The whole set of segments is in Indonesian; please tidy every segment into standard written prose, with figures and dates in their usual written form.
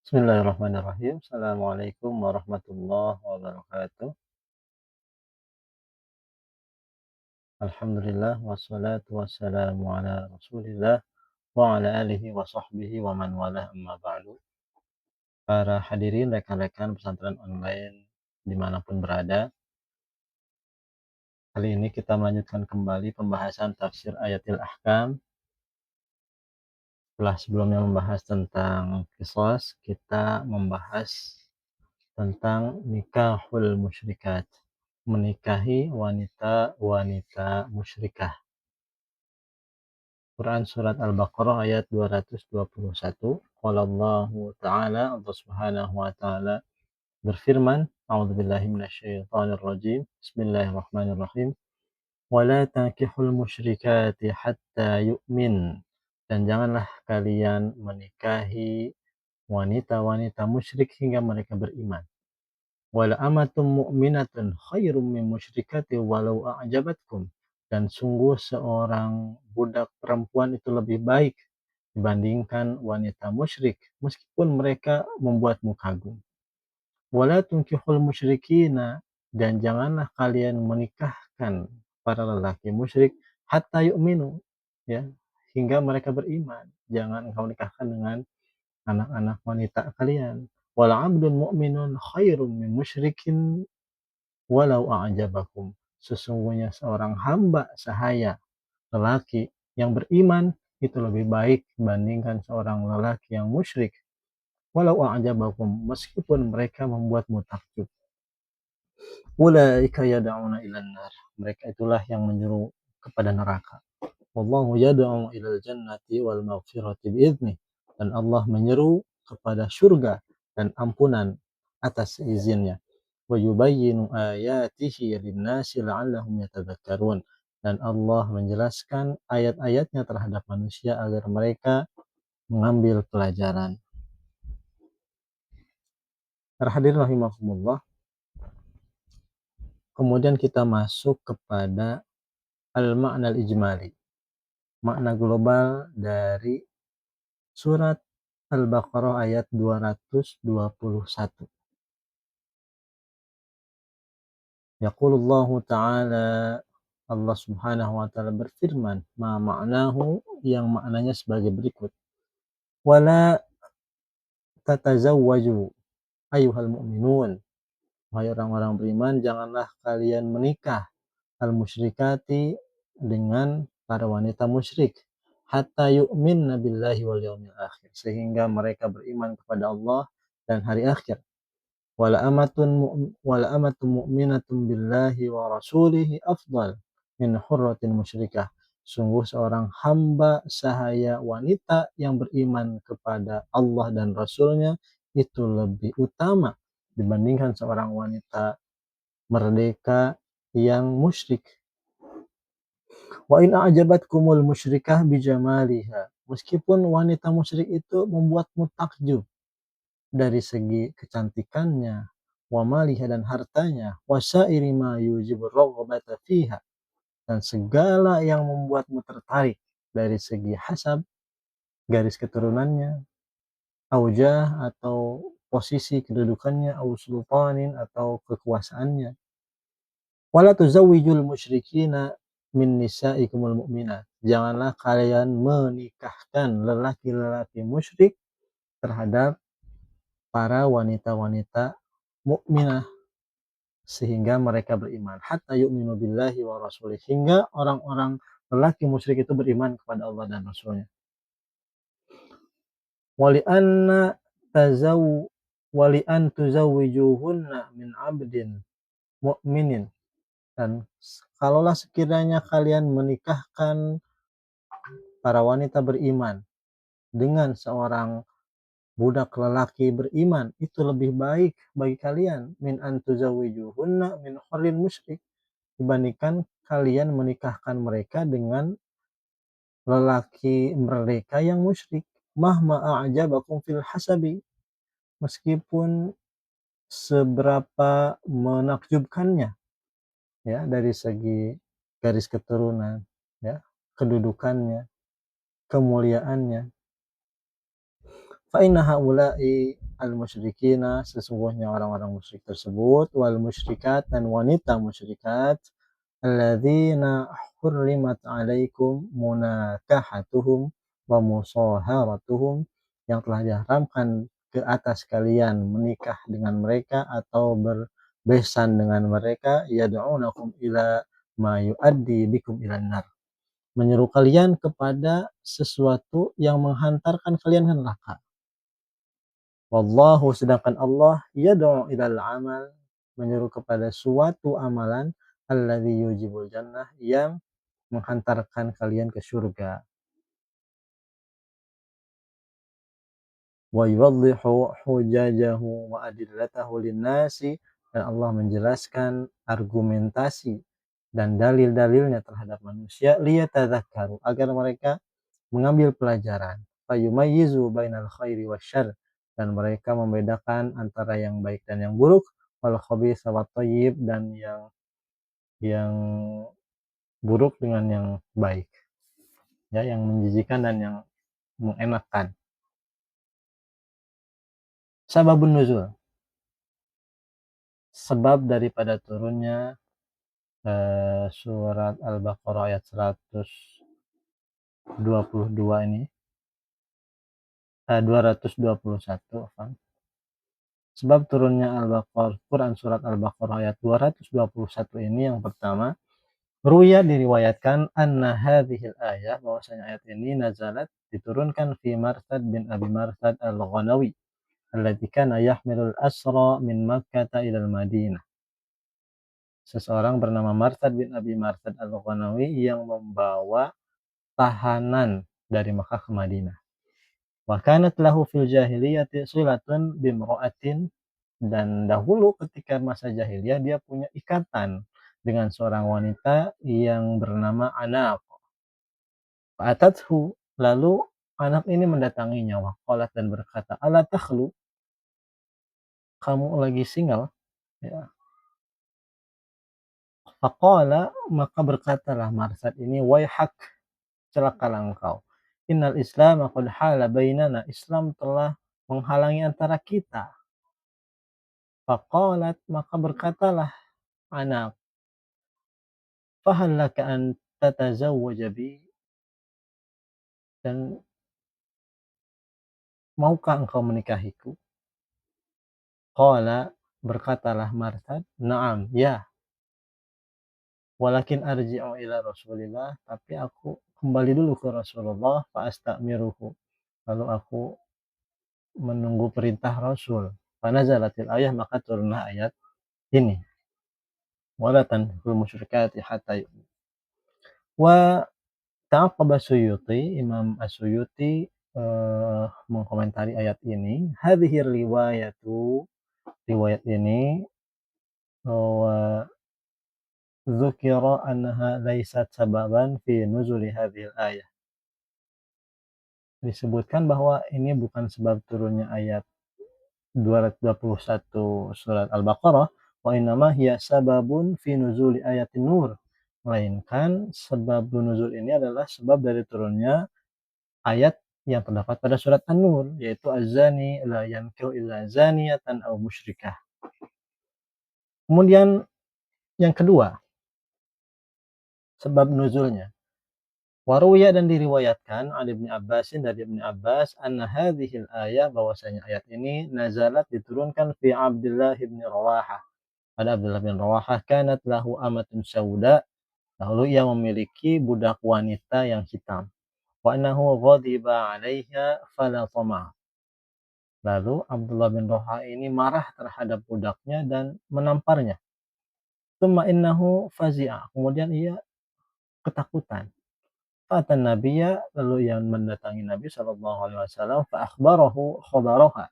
Bismillahirrahmanirrahim. Assalamualaikum warahmatullahi wabarakatuh. Alhamdulillah wassalatu wassalamu ala Rasulillah wa ala alihi wa sahbihi wa man walah amma ba'du. Para hadirin rekan-rekan pesantren online dimanapun berada, kali ini kita melanjutkan kembali pembahasan tafsir ayatil ahkam. Setelah sebelumnya membahas tentang qisas, kita membahas tentang nikahul musyrikat, menikahi wanita-wanita musyrikah. Quran Surat Al-Baqarah ayat 221. Qala Allahu Ta'ala, Allah Subhanahu wa Ta'ala berfirman, A'udzubillahi minasyaitonir rajim. Bismillahirrahmanirrahim. Wala tankihul musyrikati hatta yu'min. Dan janganlah kalian menikahi wanita-wanita musyrik hingga mereka beriman. Wala amatum mu'minatun khairum min musyrikati walau a'jabatkum. Dan sungguh seorang budak perempuan itu lebih baik dibandingkan wanita musyrik meskipun mereka membuatmu kagum. Wala tunkihul musyrikina, dan janganlah kalian menikahkan para lelaki musyrik hatta yu'minu, ya, hingga mereka beriman. Jangan engkau nikahkan dengan anak-anak wanita kalian. Wala 'abdun mu'minun khairum min musyrikin walau a'jabakum. Sesungguhnya seorang hamba sahaya lelaki yang beriman itu lebih baik dibandingkan seorang lelaki yang musyrik. Walau a'jabakum, meskipun mereka membuatmu takjub. Ulaika yad'una ilan nar. Mereka itulah yang menyeru kepada neraka. Wallahu yad'u ilal jannati wal maghfirati bi'idnih. Dan Allah menyeru kepada surga dan ampunan atas izinnya. Wa yubayyinu ayatihi lin-nasi la'allahum yatadhakkarun. Dan Allah menjelaskan ayat-ayatnya terhadap manusia agar mereka mengambil pelajaran. Para hadirin rahimakumullah, kemudian kita masuk kepada al-ma'na al-ijmali, makna global dari surat Al-Baqarah ayat 221. Yaqulullahu ta'ala, Allah Subhanahu wa ta'ala berfirman, ma ma'nahu, yang maknanya sebagai berikut. Wala tatazawwaju ayyuhal mu'minun. Wahai orang-orang beriman, janganlah kalian menikah al-musyrikati dengan para wanita musyrik hatta yu'minna billahi wal yaumil akhir, sehingga mereka beriman kepada Allah dan hari akhir. Wala amatun mu'minatun billahi wa rasulihi afdal min hurratin musyrikah. Sungguh seorang hamba sahaya wanita yang beriman kepada Allah dan Rasulnya itu lebih utama dibandingkan seorang wanita merdeka yang musyrik. Wa in a'jabatkumul musyrikah bijamaliha. Meskipun wanita musyrik itu membuatmu takjub dari segi kecantikannya, wa maliha, dan hartanya, wa sa'iri ma yujibur raghbata fiha, dan segala yang membuatmu tertarik dari segi hasab, garis keturunannya, aujah atau posisi kedudukannya, au sultanin atau kekuasaannya. Wala tuzawwijul musyrikina min nisaikumul mu'minat. Janganlah kalian menikahkan lelaki-lelaki musyrik terhadap para wanita-wanita mukminah sehingga mereka beriman. Hatta yu'minu billahi wa rasulih, hingga orang-orang lelaki musyrik itu beriman kepada Allah dan Rasulnya. Wali an tuzawwijuhunna min 'abdin mu'minin. Dan kalaulah sekiranya kalian menikahkan para wanita beriman dengan seorang budak lelaki beriman, itu lebih baik bagi kalian min antuzawwijuhunna min hurrin musyrik, dibandingkan kalian menikahkan mereka dengan lelaki merdeka yang musyrik. Mahma a'jabakum fil hasabi, meskipun seberapa menakjubkannya, ya, dari segi garis keturunan, ya, kedudukannya, kemuliaannya. Fa inna haula'i al-musyrikina, sesungguhnya orang-orang musyrik tersebut, wal musyrikat, dan wanita musyrikat, alladzina hurrimat alaikum munakahatuhum wa musaharatuhum, yang telah diharamkan ke atas kalian menikah dengan mereka atau berbesan dengan mereka, yad'unakum ila ma yu'addi bikum ilan nar, menyeru kalian kepada sesuatu yang menghantarkan kalian ke neraka. Wallahu, sedangkan Allah, yad'u ilal amal, menyeru kepada suatu amalan, alladzi yujibul jannah, yang menghantarkan kalian ke surga. Wa yuwaddihu hujajahu wa adillatahu linnasi, dan Allah menjelaskan argumentasi dan dalil-dalilnya terhadap manusia, liyatadzakkaru, agar mereka mengambil pelajaran, fayumayyizu bainal khairi wasyarr, dan mereka membedakan antara yang baik dan yang buruk, wal khabitha wat thayyib, dan yang buruk dengan yang baik, ya, yang menjijikan dan yang mengenakan. Sababun nuzul, sebab daripada turunnya surat Al-Baqarah ayat 122 ini, 221, sebab turunnya Al-Baqarah, Quran surat Al-Baqarah ayat 221 ini, yang pertama, ruya, diriwayatkan, anna hadhil ayah, bahwasanya ayat ini nazalat, diturunkan fi Marsad bin Abi Marsad al-Ghanawi, alladzi kana yahmilul asra min Makkah ila al-Madinah. Seseorang bernama Marsad bin Abi Marsad al-Ghanawi yang membawa tahanan dari Makkah ke Madinah. Wa kanat lahu fil jahiliyati silatun bimra'atin, dan dahulu ketika masa jahiliyah dia punya ikatan dengan seorang wanita yang bernama Anaq. Fa'atathu, lalu anak ini mendatanginya, waqalat, dan berkata, ala takhlu, kamu lagi single, ya. Faqala, maka berkatalah Marsad ini, waihak, celakalah engkau, innal islam qad hala bainana, Islam telah menghalangi antara kita. Faqalat, maka berkatalah anak, fahal laka an tatazawwaja bi, dan maukah engkau menikahiku? Qala, berkatalah Marsad, na'am, ya, walakin arji'u ila Rasulillah, tapi aku kembali dulu ke Rasulullah, fa astamiruhu, lalu aku menunggu perintah Rasul. Fa nazalatil ayah, maka turunlah ayat ini, wala tanful musyrikati hatta yu'min. Wa ta'aqqaba Suyuti, Imam As-Suyuti mengkomentari ayat ini, hadhihi riwayatu, riwayat ini, wa dzukira annaha laysat sababan fi nuzuli hadhil ayah, disebutkan bahwa ini bukan sebab turunnya ayat 221 surat Al-Baqarah, wa innama hiya sababun fi nuzuli ayatin nur, melainkan sebab nuzul ini adalah sebab dari turunnya ayat yang terdapat pada surat An-Nur, yaitu az-zani la yankihu illa zaniyatan aw musyrikah. Kemudian yang kedua, sebab nuzulnya, waruya, dan diriwayatkan, Ali bin Abbasin, dari Ibnu Abbas, anna hadhil ayah, bahwasanya ayat ini nazalat, diturunkan fi Abdullah bin Rawahah, pada Abdullah bin Rawahah, kanat lahu amatun sauda, dahulu ia memiliki budak wanita yang hitam, wa annahu ghadiba 'alaiha fala tama', lalu Abdullah bin Rawahah ini marah terhadap budaknya dan menamparnya. Tsumma innahu fazi'a, kemudian ia ketakutan. Fatan Nabiya, lalu ia mendatangi Nabi Shallallahu Alaihi Wasallam, fa akhbarahu khabaraha,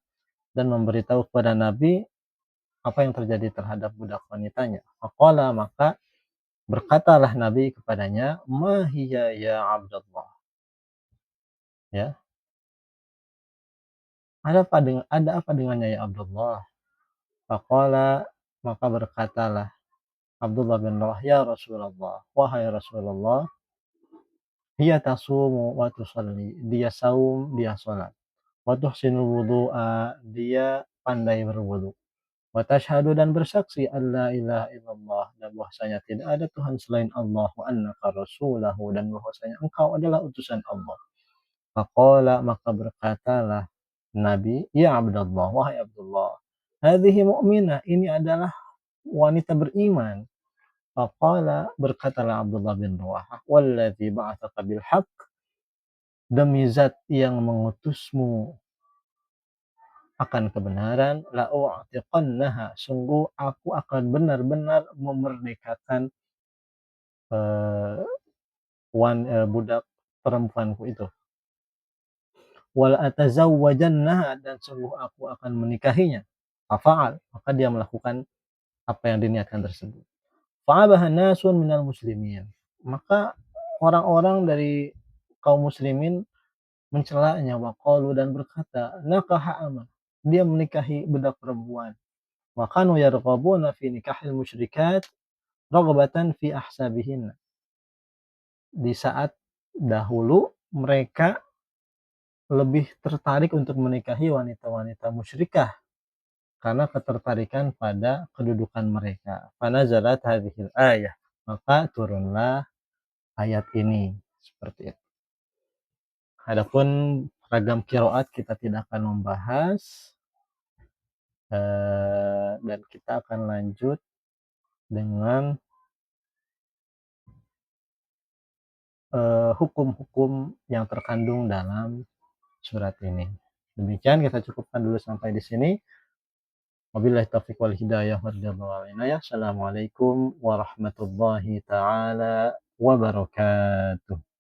dan memberitahu kepada Nabi apa yang terjadi terhadap budak wanitanya. Faqala, maka berkatalah Nabi kepadanya, ma hiya ya Abdullah, ya, ada apa dengannya ya Abdullah? Faqala, maka berkatalah Abdullah bin Rawah, ya Rasulullah, wahai Rasulullah, dia tasumu wa tusalli, dia saum, dia salat. wa tuhsinul wudu'a, dia pandai berwudu. Wa tashhadu, dan bersaksi, alla ilaha illallah, dan bahwasanya tidak ada Tuhan selain Allah, wa annaka rasulahu, dan bahwasanya engkau adalah utusan Allah. Faqala, maka berkatalah Nabi, ya Abdullah, wahai Abdullah, hadhihi mu'minah, ini adalah wanita beriman. Faqala, berkatalah Abdullah bin Rawahah, walladzi ba'atsaka bil haqq, demi zat yang mengutusmu akan kebenaran, la u'tiqannaha, sungguh aku akan benar-benar memerdekakan eh, budak perempuanku itu. Wal atazawwajannaha, dan sungguh aku akan menikahinya. Fa'al, maka dia melakukan apa yang diniatkan tersebut. Fa'abaha nasun minal muslimin, maka orang-orang dari kaum muslimin mencelanya, waqalu, dan berkata, nakaha ama, dia menikahi budak perempuan. Wa kanu yarghabuna fi nikahil musyrikat raghbatan fi ahsabihin. Di saat dahulu mereka lebih tertarik untuk menikahi wanita-wanita musyrikah karena ketertarikan pada kedudukan mereka. Fanazalat hadhil ayah, maka turunlah ayat ini. Seperti itu. Adapun ragam qiraat kita tidak akan membahas, dan kita akan lanjut dengan hukum-hukum yang terkandung dalam surat ini. Demikian, kita cukupkan dulu sampai di sini. Wabillahi taufiq wal hidayah wal inayah. Assalamualaikum warahmatullahi taala wabarakatuh.